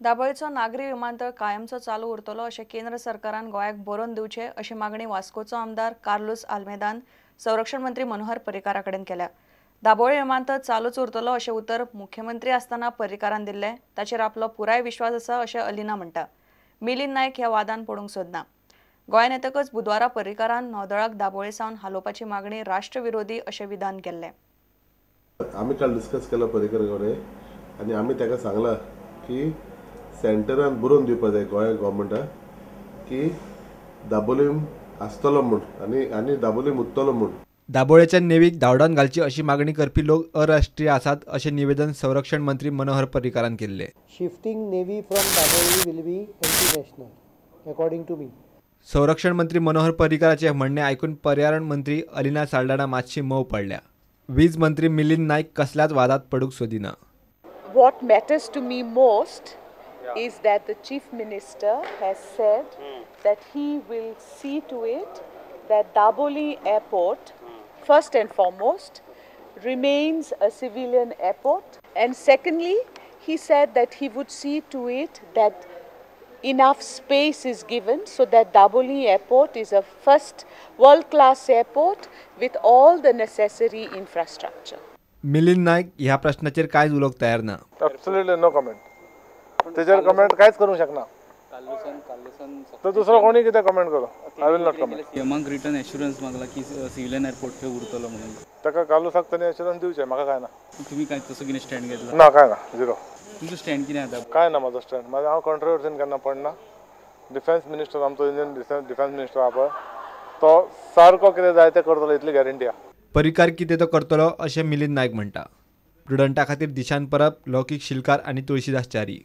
दाबोळेचो नागरी विमानतळ कायमचो चालू उरतलो अशें केंद्र सरकारान गोंयाक बरोवन दिवचे अशी मागणी वास्कोचो आमदार कार्लोस आल्मेदान संरक्षण मंत्री मनोहर पर्रीकारा कडेन केल्या। दाबोळे विमानतळ चालूच उरतलो अशें उतर मुख्यमंत्री आसतना पर्रीकारान दिल्लें, ताचेर आपलो पुराय विश्वास आसा अशें अलिना म्हणटा। मिलिंद नायक ह्या वादान पडूंक सोदना। गोंयान येतकच बुधवारा पर्रीकारान नौदळाक दाबोळे सावन हालोवपाची मागणी राष्ट्रविरोधी अशें विधान केल्लें। आम्ही काल डिस्कस केलं पर्रीकर कडेन आनी आमी ताका सांगला की सेंटरान बरोवन दिवपाक जाय गोंया गव्हर्मेंटाक की दाबोलीम आसतलो म्हूण आनी दाबोलीम उरतलो म्हूण। दाबोळेच्या नेवीक धांवडावन घालची अशी मागणी करपी लोक अराष्ट्रीय आसात अशें निवेदन संरक्षण मंत्री मनोहर पर्रीकारान केल्लें। Shifting navy from Daboli will be anti-national, according to me. संरक्षण मंत्री मनोहर पर्रीकाराचे म्हणणे आयकून पर्यावरण मंत्री अलिना साल्ढाणा मातशी मौ पडल्या। वीज मंत्री मिलिंद नायक कसल्याच वादात पडूंक सोदिना। What matters to me most is that the Chief Minister has said that he will see to it that Daboli Airport, first and foremost, remains a civilian airport. And secondly, he said that he would see to it that enough space is given so that Daboli Airport is a first world-class airport with all the necessary infrastructure. Milind नायक ह्या प्रश्नाचेर कांयच उलोवंक तयार ना। Absolutely no comment. तेजेर comment कांयच करूंक शकना। तो दुसरो कोणी कितें कमेंट करो, आय विल नॉट कमेंट। सीएमाक रिटर्न एश्युरन्स मागला की सिव्हिलियन एअरपोर्ट थंय उरतलो म्हणून। ताका कालूसाक ताणें एश्युरन्स दिवचें, म्हाका काय ना। तुम्ही काय तसो कितें स्टँड घेतला? ना, काय ना, झिरो। तुमचो स्टँड कितें आसा? काय ना म्हाजो स्टँड। हांव कंट्रोवर्सीन केन्ना पडना। डिफेन्स मिनिस्टर आमचो इंडियन डिफेन्स मिनिस्टर आहा पळय, तो सारको कितें जाय तें करतलो इतली गॅरंटी आहा। पर्रीकार कितें तो करतलो अशें मिलिंद नायक म्हणटा। प्रुडंटा खातीर दिशान परब, लौकीक शिलकार आनी तुळशीदास च्यारी।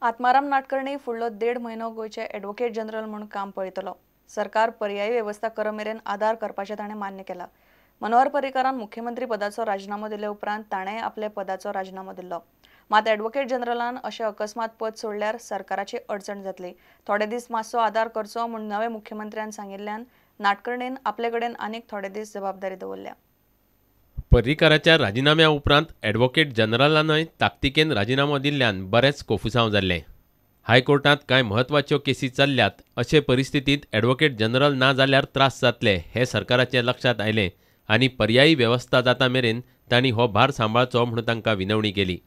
आत्माराम नाडकर्णी फुडलो 1.5 म्हयनो गोंयचे एडव्होकेट जनरल म्हणून काम पळयतलो। सरकार पर्यायी वेवस्था करमेरेन आदार करपाचें ताणें मान्य केलां। मनोहर पर्रीकारान मुख्यमंत्री पदाचो राजिनामो दिले उपरांत ताणें आपले पदाचो राजिनामो दिल्लो। मात एडव्होकेट जनरलान अशें अकस्मात पद सोडल्यार सरकाराची अडचण जातली। थोडे दीस मातसो आदार करचो म्हूण नवे मुख्यमंत्र्यान सांगिल्ल्यान नाडकर्णीन आपले कडेन आनीक थोडे दीस जबाबदारी दवरल्या। पर्रीकाराच्या राजिनाम्या उपरांत एडव्होकेट जनरलानय ताकतिकेन राजिनामो दिल्ल्यान बरेंच कोफुसांव जाल्लें। हायकोर्टांत कांय म्हत्वाच्यो केसी चल्ल्यात अशे परिस्थितींत एडव्होकेट जनरल ना जाल्यार त्रास जातले हे सरकाराचे लक्षात आयलें आनी पर्यायी वेवस्था जाता मेरेन तांणी हो भार सांबाळचो म्हूण तांकां विनवणी केली।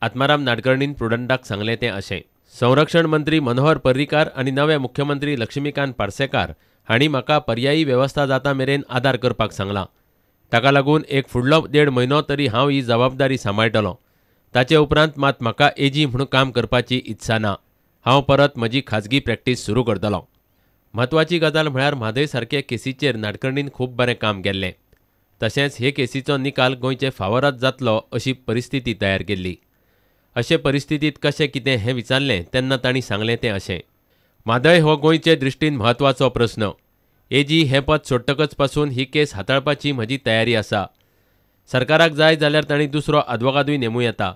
आत्माराम नाडकर्णीन प्रुडंटाक सांगलें तें अशें। संरक्षण मंत्री मनोहर पर्रीकार आनी नवे मुख्यमंत्री लक्ष्मीकांत पार्सेकार हांणी म्हाका पर्यायी वेवस्था जाता मेरेन आदार करपाक सांगलां। ताका लागून एक फुडलो 1.5 म्हयनो तरी हांव ही जबाबदारी सांबाळटलों। ताचे उपरांत मात म्हाका एजी म्हणून काम करपाची इत्सा ना। हांव परत म्हजी खाजगी प्रॅक्टीस सुरू करतलों। म्हत्वाची गजाल म्हळ्यार म्हादय सारके केसीचेर नाडकर्णीन खूब बरें काम केल्लें। तशेंच हे केसीचो निकाल गोंयचे फावरात जातलो अशी परिस्थिती तयार केल्ली। अशे परिस्थितींत कशें कितें हें विचारलें तेन्ना तांणी सांगलें तें अशें। म्हादय हो गोंयचे दृश्टीन म्हत्वाचो प्रस्न। एजी हें पद सोडटकच पासून ही केस हाताळपाची म्हजी तयारी आसा। सरकाराक जाय जाल्यार तांणी दुसरो आदवोगादूय नेमूं येता।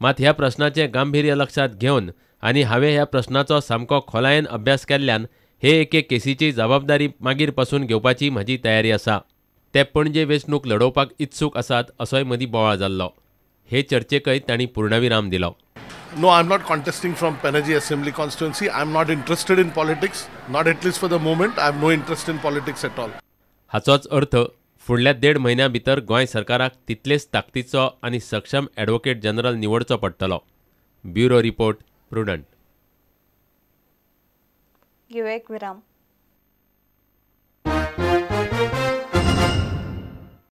मात ह्या प्रस्नाचें गांभीर्य लक्षांत घेवन आनी हांवें ह्या प्रस्नाचो सामको खोलायेन अभ्यास केल्ल्यान हे एके केसीची जबाबदारी मागीर पासून घेवपाची म्हजी तयारी आसा। ते पणजे वेंचणूक लडोवपाक इत्सूक आसात असोय मदीं बोवाळ जाल्लो। हे चर्चेकय तांणी पूर्णविराम दिलो। No, I'm not contesting from Panaji Assembly constituency. I'm not interested in politics, not at least for the moment. I have no interest in politics at all. हाचोच अर्थ फुडल्या 1.5 म्हयन्या भितर गोंय सरकाराक तितलेच ताकदीचो आनी सक्षम एडव्होकेट जनरल निवडचो पडटलो। Bureau report, prudent. घेवया एक विराम।